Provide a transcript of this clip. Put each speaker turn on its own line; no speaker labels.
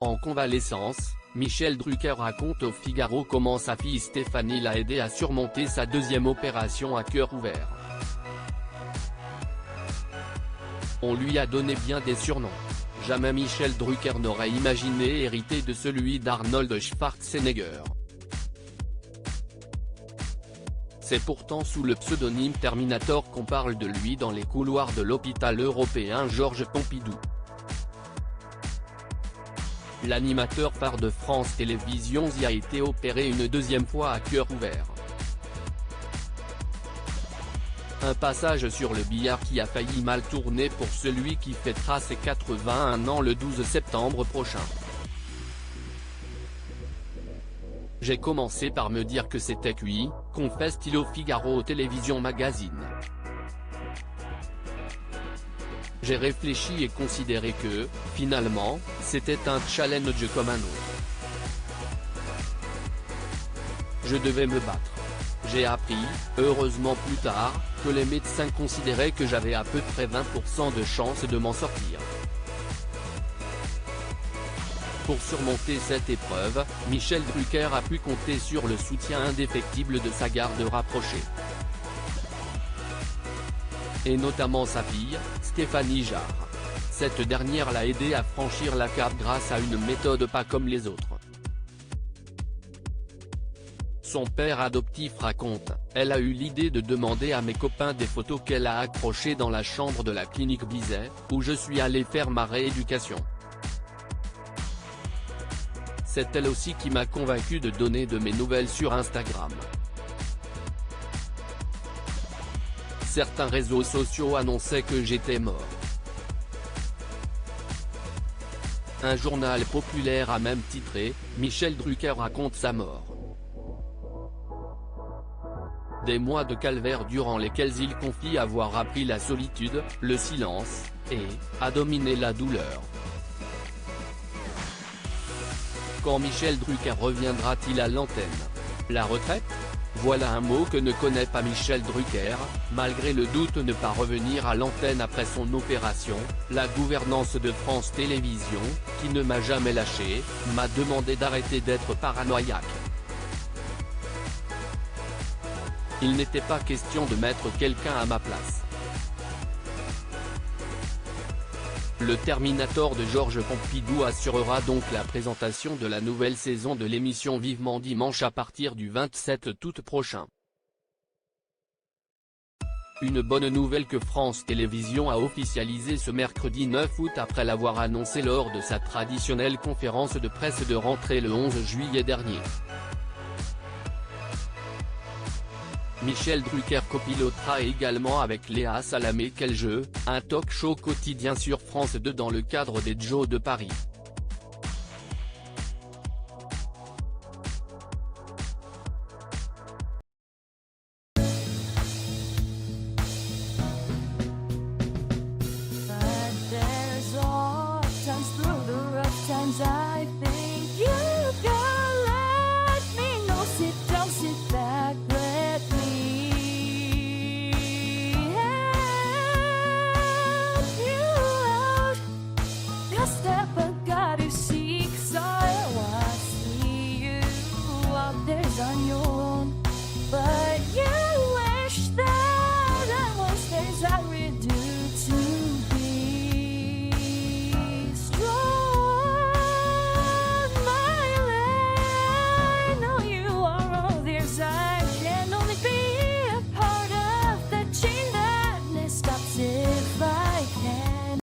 En convalescence, Michel Drucker raconte au Figaro comment sa fille Stéphanie l'a aidé à surmonter sa deuxième opération à cœur ouvert. On lui a donné bien des surnoms. Jamais Michel Drucker n'aurait imaginé hériter de celui d'Arnold Schwarzenegger. C'est pourtant sous le pseudonyme Terminator qu'on parle de lui dans les couloirs de l'hôpital européen Georges Pompidou. L'animateur phare de France Télévisions y a été opéré une deuxième fois à cœur ouvert. Un passage sur le billard qui a failli mal tourner pour celui qui fêtera ses 81 ans le 12 septembre prochain. J'ai commencé par me dire que c'était cuit, confesse-t-il au Figaro Télévision Magazine. J'ai réfléchi et considéré que, finalement, c'était un challenge comme un autre. Je devais me battre. J'ai appris, heureusement plus tard, que les médecins considéraient que j'avais à peu près 20% de chance de m'en sortir. Pour surmonter cette épreuve, Michel Drucker a pu compter sur le soutien indéfectible de sa garde rapprochée. Et notamment sa fille, Stéphanie Jarre. Cette dernière l'a aidé à franchir la cape grâce à une méthode pas comme les autres. Son père adoptif raconte, elle a eu l'idée de demander à mes copains des photos qu'elle a accrochées dans la chambre de la clinique Bizet, où je suis allé faire ma rééducation. C'est elle aussi qui m'a convaincu de donner de mes nouvelles sur Instagram. Certains réseaux sociaux annonçaient que j'étais mort. Un journal populaire a même titré « Michel Drucker raconte sa mort ». Des mois de calvaire durant lesquels il confie avoir appris la solitude, le silence, et à dominer la douleur. Quand Michel Drucker reviendra-t-il à l'antenne? La retraite? Voilà un mot que ne connaît pas Michel Drucker. Malgré le doute de ne pas revenir à l'antenne après son opération, la gouvernance de France Télévisions, qui ne m'a jamais lâché, m'a demandé d'arrêter d'être paranoïaque. Il n'était pas question de mettre quelqu'un à ma place. Le Terminator de Georges Pompidou assurera donc la présentation de la nouvelle saison de l'émission Vivement Dimanche à partir du 27 août prochain. Une bonne nouvelle que France Télévisions a officialisée ce mercredi 9 août après l'avoir annoncé lors de sa traditionnelle conférence de presse de rentrée le 11 juillet dernier. Michel Drucker copilotera également avec Léa Salamé Quel jeu, un talk-show quotidien sur France 2 dans le cadre des JO de Paris.